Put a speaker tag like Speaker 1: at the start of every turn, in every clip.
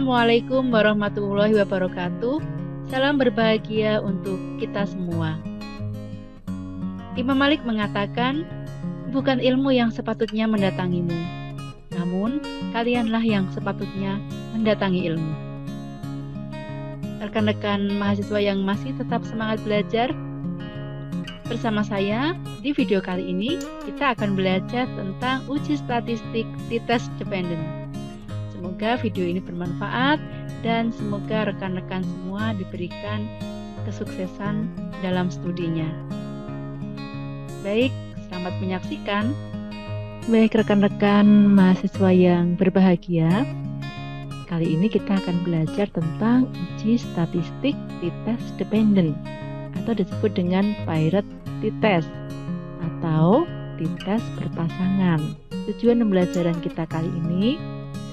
Speaker 1: Assalamualaikum warahmatullahi wabarakatuh. Salam berbahagia untuk kita semua. Imam Malik mengatakan, bukan ilmu yang sepatutnya mendatangimu, namun kalianlah yang sepatutnya mendatangi ilmu. Rekan-rekan mahasiswa yang masih tetap semangat belajar, bersama saya di video kali ini kita akan belajar tentang uji statistik t-test dependent. Semoga video ini bermanfaat dan semoga rekan-rekan semua diberikan kesuksesan dalam studinya. Baik, selamat menyaksikan. Baik rekan-rekan mahasiswa yang berbahagia, kali ini kita akan belajar tentang uji statistik t-test dependent atau disebut dengan paired t-test atau t-test berpasangan. Tujuan pembelajaran kita kali ini,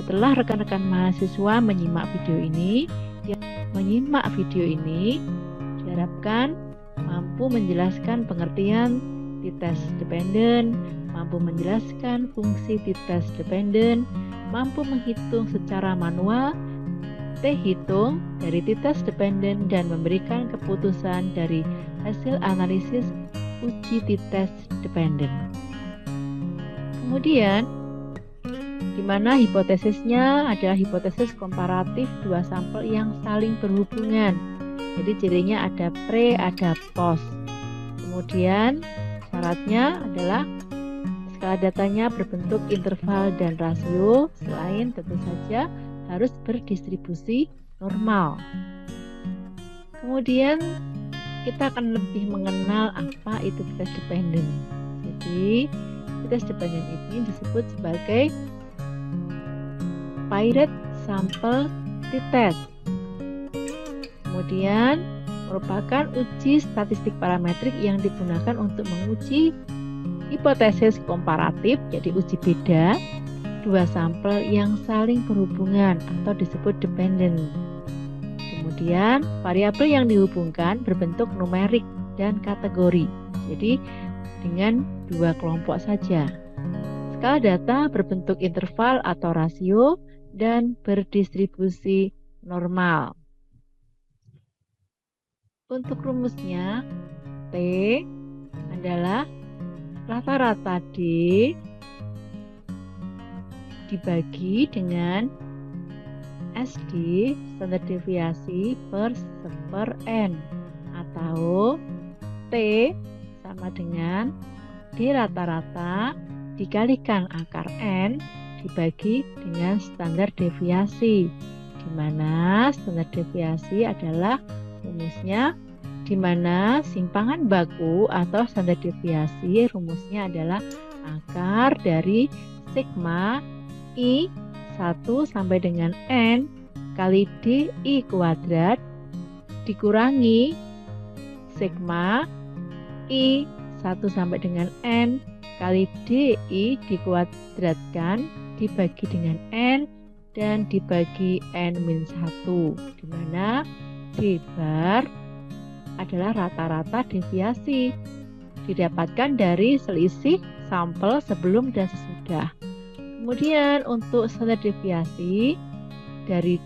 Speaker 1: setelah rekan-rekan mahasiswa menyimak video ini, diharapkan mampu menjelaskan pengertian t-test dependent, mampu menjelaskan fungsi t-test dependent, mampu menghitung secara manual t-hitung dari t-test dependent dan memberikan keputusan dari hasil analisis uji t-test dependent. Kemudian, di mana hipotesisnya adalah hipotesis komparatif dua sampel yang saling berhubungan. Jadi cirinya ada pre, ada post. Kemudian syaratnya adalah skala datanya berbentuk interval dan rasio, selain tentu saja harus berdistribusi normal. Kemudian kita akan lebih mengenal apa itu t-test dependent. Jadi t-test dependent ini disebut sebagai paired sample t-test. Kemudian merupakan uji statistik parametrik yang digunakan untuk menguji hipotesis komparatif, jadi uji beda dua sampel yang saling berhubungan atau disebut dependent. Kemudian variabel yang dihubungkan berbentuk numerik dan kategori, jadi dengan dua kelompok saja. Skala data berbentuk interval atau rasio dan berdistribusi normal. Untuk rumusnya, T adalah rata-rata D dibagi dengan SD, standar deviasi per N, atau T sama dengan D rata-rata dikalikan akar N dibagi dengan standar deviasi, di mana standar deviasi adalah rumusnya, di mana simpangan baku atau standar deviasi rumusnya adalah akar dari sigma I 1 sampai dengan N kali DI kuadrat dikurangi sigma I 1 sampai dengan N kali DI dikuadratkan dibagi dengan N dan dibagi N-1, di mana D bar adalah rata-rata deviasi didapatkan dari selisih sampel sebelum dan sesudah. Kemudian untuk standar deviasi dari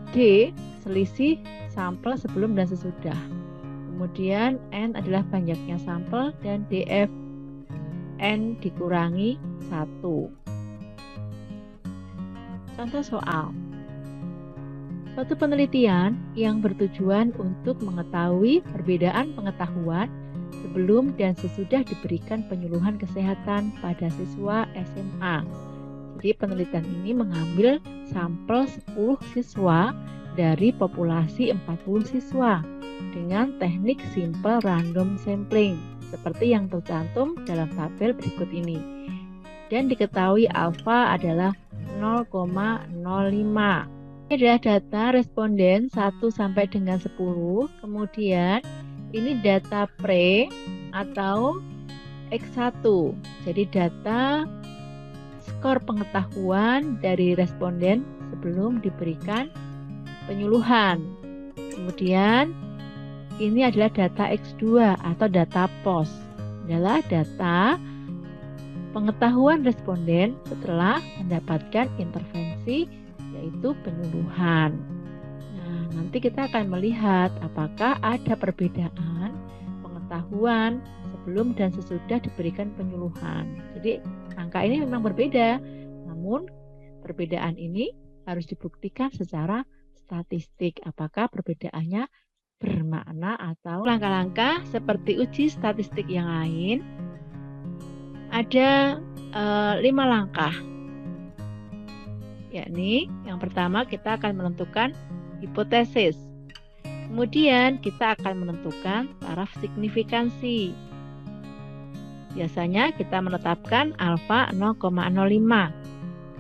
Speaker 1: D selisih sampel sebelum dan sesudah. Kemudian N adalah banyaknya sampel dan DF N dikurangi 1. Contoh soal. Suatu penelitian yang bertujuan untuk mengetahui perbedaan pengetahuan sebelum dan sesudah diberikan penyuluhan kesehatan pada siswa SMA. Jadi penelitian ini mengambil sampel 10 siswa dari populasi 40 siswa dengan teknik simple random sampling seperti yang tercantum dalam tabel berikut ini. Dan diketahui alfa adalah 0,05. Ini adalah data responden 1 sampai dengan 10. Kemudian ini data pre atau X1. Jadi data skor pengetahuan dari responden sebelum diberikan penyuluhan. Kemudian ini adalah data X2 atau data post. Adalah data pengetahuan responden setelah mendapatkan intervensi yaitu penyuluhan. Nah, nanti kita akan melihat apakah ada perbedaan pengetahuan sebelum dan sesudah diberikan penyuluhan. Jadi angka ini memang berbeda, namun perbedaan ini harus dibuktikan secara statistik. Apakah perbedaannya bermakna atau langkah-langkah seperti uji statistik yang lain? Ada 5 langkah, yakni yang pertama kita akan menentukan hipotesis. Kemudian kita akan menentukan taraf signifikansi. Biasanya kita menetapkan alfa 0,05.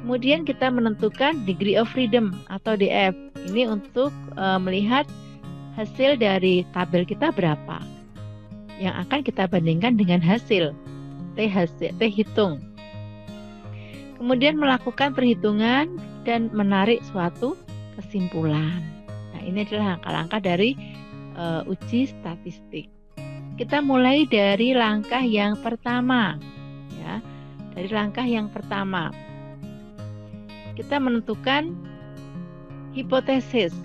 Speaker 1: Kemudian kita menentukan degree of freedom atau DF. Ini untuk melihat hasil dari tabel kita berapa yang akan kita bandingkan dengan hasil T hitung. Kemudian melakukan perhitungan dan menarik suatu kesimpulan. Nah, ini adalah langkah-langkah dari uji statistik. Kita mulai dari langkah yang pertama, ya. Dari langkah yang pertama, kita menentukan hipotesis.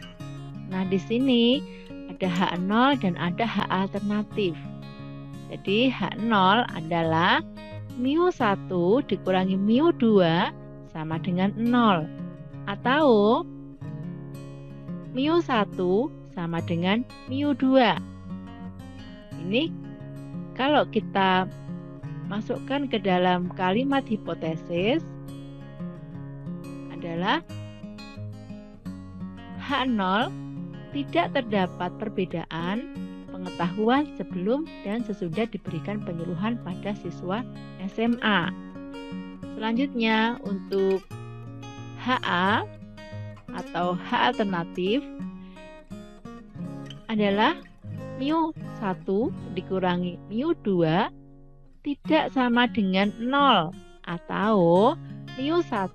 Speaker 1: Nah, di sini ada H0 dan ada H alternatif. Jadi H0 adalah μ1 dikurangi μ2 sama dengan 0. Atau μ1 sama dengan μ2. Ini kalau kita masukkan ke dalam kalimat hipotesis adalah H0 tidak terdapat perbedaan pengetahuan sebelum dan sesudah diberikan penyuluhan pada siswa SMA. Selanjutnya untuk HA atau H alternatif adalah μ1 dikurangi μ2 tidak sama dengan 0 atau μ1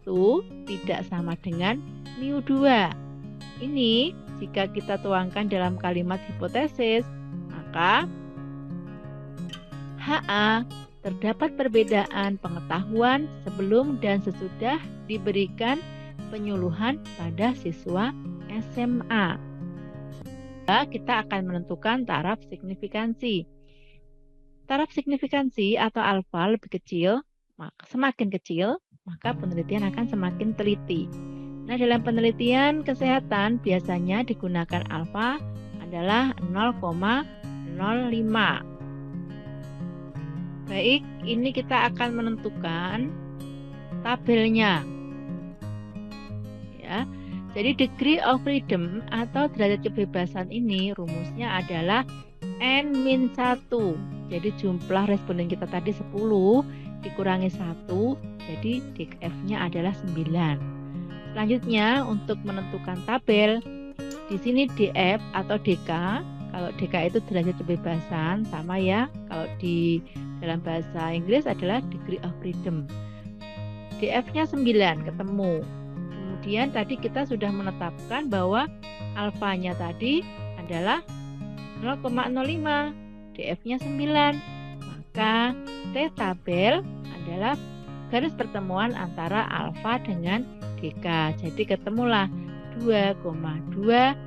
Speaker 1: tidak sama dengan μ2. Ini jika kita tuangkan dalam kalimat hipotesis, maka HA terdapat perbedaan pengetahuan sebelum dan sesudah diberikan penyuluhan pada siswa SMA. Kita akan menentukan taraf signifikansi. Taraf signifikansi atau alfa lebih kecil, semakin kecil, maka penelitian akan semakin teliti. Nah, dalam penelitian kesehatan biasanya digunakan alfa adalah 0,05. Baik, ini kita akan menentukan tabelnya. Ya. Jadi degree of freedom atau derajat kebebasan ini rumusnya adalah N-1. Jadi jumlah responden kita tadi 10 dikurangi 1, jadi DF-nya adalah 9. Selanjutnya untuk menentukan tabel, di sini DF atau DK, kalau DK itu derajat kebebasan, sama ya, kalau di dalam bahasa Inggris adalah degree of freedom. DF-nya 9, ketemu. Kemudian tadi kita sudah menetapkan bahwa alfanya tadi adalah 0,05, DF-nya 9. Maka T tabel adalah garis pertemuan antara alfa dengan DK. Jadi ketemulah 2,262.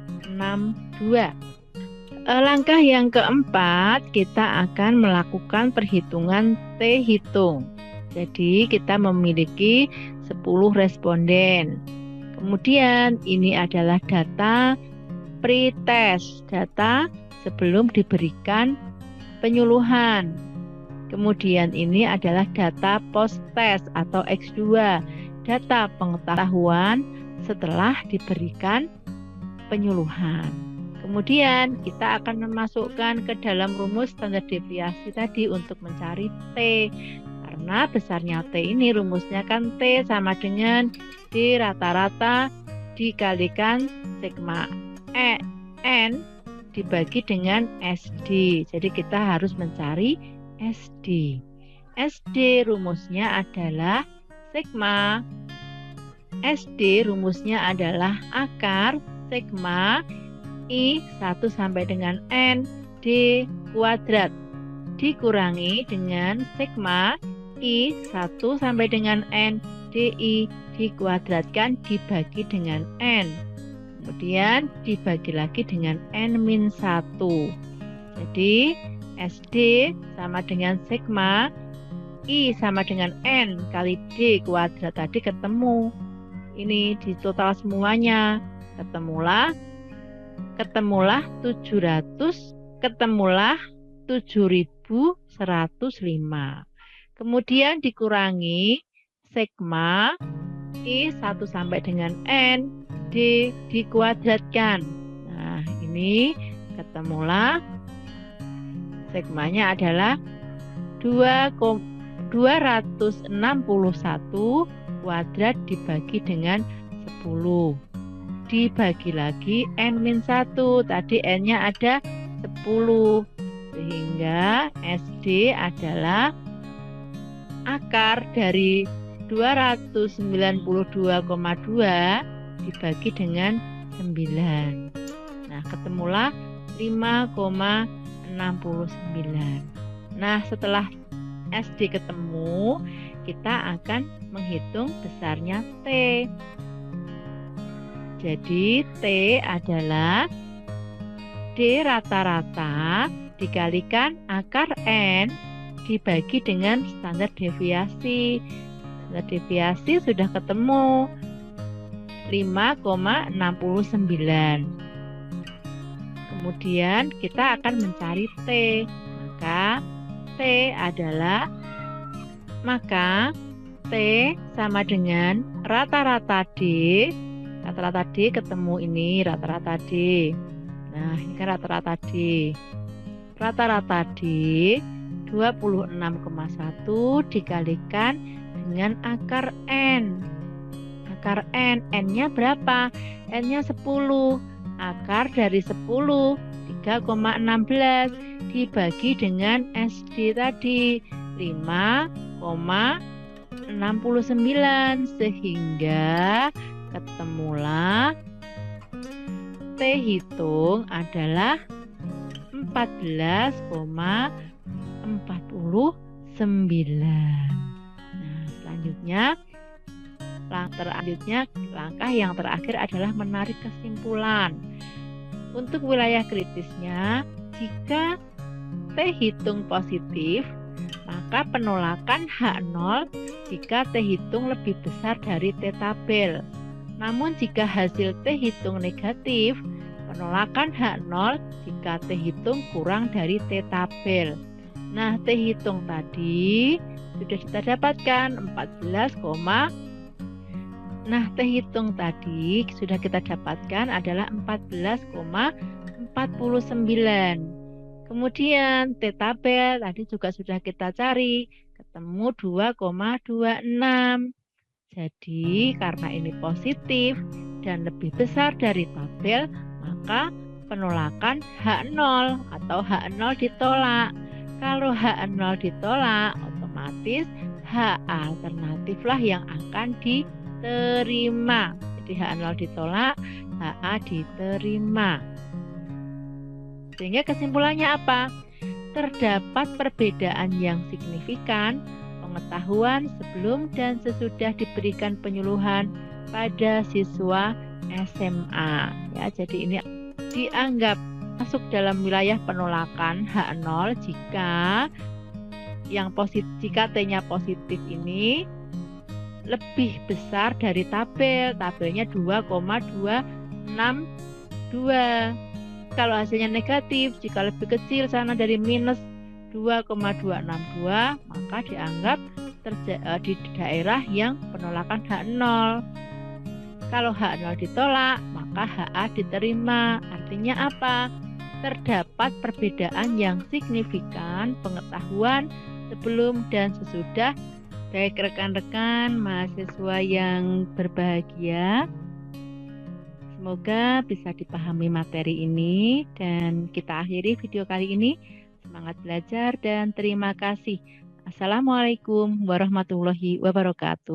Speaker 1: Langkah yang keempat, kita akan melakukan perhitungan T hitung. Jadi kita memiliki 10 responden. Kemudian ini adalah data pre-test, data sebelum diberikan penyuluhan. Kemudian ini adalah data post-test atau X2, data pengetahuan setelah diberikan penyuluhan. Kemudian kita akan memasukkan ke dalam rumus standar deviasi tadi untuk mencari T. Karena besarnya T ini rumusnya kan T sama dengan D rata-rata dikalikan sigma N dibagi dengan SD. Jadi kita harus mencari SD. SD rumusnya adalah sigma. SD rumusnya adalah akar sigma I 1 sampai dengan N D kuadrat dikurangi dengan sigma I 1 sampai dengan N DI dikuadratkan dibagi dengan N. Kemudian dibagi lagi dengan N-1. Jadi SD sama dengan sigma, I sama dengan N kali D kuadrat tadi ketemu. Ini di total semuanya. Ketemulah 7.105. Kemudian dikurangi sigma I 1 sampai dengan N D dikuadratkan. Nah, ini ketemulah sigmanya adalah 261 kuadrat dibagi dengan 10. Dibagi lagi N-1. Tadi N-nya ada 10. Sehingga SD adalah akar dari 292,2 dibagi dengan 9. Nah, ketemulah 5,69. Nah, setelah SD ketemu, kita akan menghitung besarnya T. Jadi T adalah D rata-rata dikalikan akar N dibagi dengan standar deviasi. Standar deviasi sudah ketemu 5,69. Kemudian kita akan mencari T. Maka T sama dengan rata-rata D. Rata-rata D ketemu ini rata-rata D. Nah, ini kan rata-rata D. Rata-rata D 26,1 dikalikan dengan akar N. Akar N, N-nya berapa? N-nya 10. Akar dari 10 3,16 dibagi dengan SD tadi 5,69, sehingga ketemulah T hitung adalah 14,49. Nah, selanjutnya langkah yang terakhir adalah menarik kesimpulan. Untuk wilayah kritisnya, jika T hitung positif, maka penolakan H0 jika T hitung lebih besar dari T tabel. Namun jika hasil T hitung negatif, penolakan H0 jika T hitung kurang dari T tabel. Nah, T hitung tadi sudah kita dapatkan 14, Nah, T hitung tadi sudah kita dapatkan adalah 14,49. Kemudian T tabel tadi juga sudah kita cari, ketemu 2,26. Jadi karena ini positif dan lebih besar dari tabel, maka penolakan H0 atau H0 ditolak. Kalau H0 ditolak, otomatis H alternatiflah yang akan diterima. Jadi H0 ditolak, HA diterima. Sehingga kesimpulannya apa? Terdapat perbedaan yang signifikan pengetahuan sebelum dan sesudah diberikan penyuluhan pada siswa SMA. Ya, jadi ini dianggap masuk dalam wilayah penolakan H0 jika T-nya positif ini lebih besar dari tabel. Tabelnya 2,262. Kalau hasilnya negatif, jika lebih kecil sana dari minus 2,262, maka dianggap di daerah yang penolakan H0. Kalau H0 ditolak, maka HA diterima. Artinya apa? Terdapat perbedaan yang signifikan pengetahuan sebelum dan sesudah. Baik rekan-rekan mahasiswa yang berbahagia, semoga bisa dipahami materi ini dan kita akhiri video kali ini. Semangat belajar dan terima kasih. Assalamualaikum warahmatullahi wabarakatuh.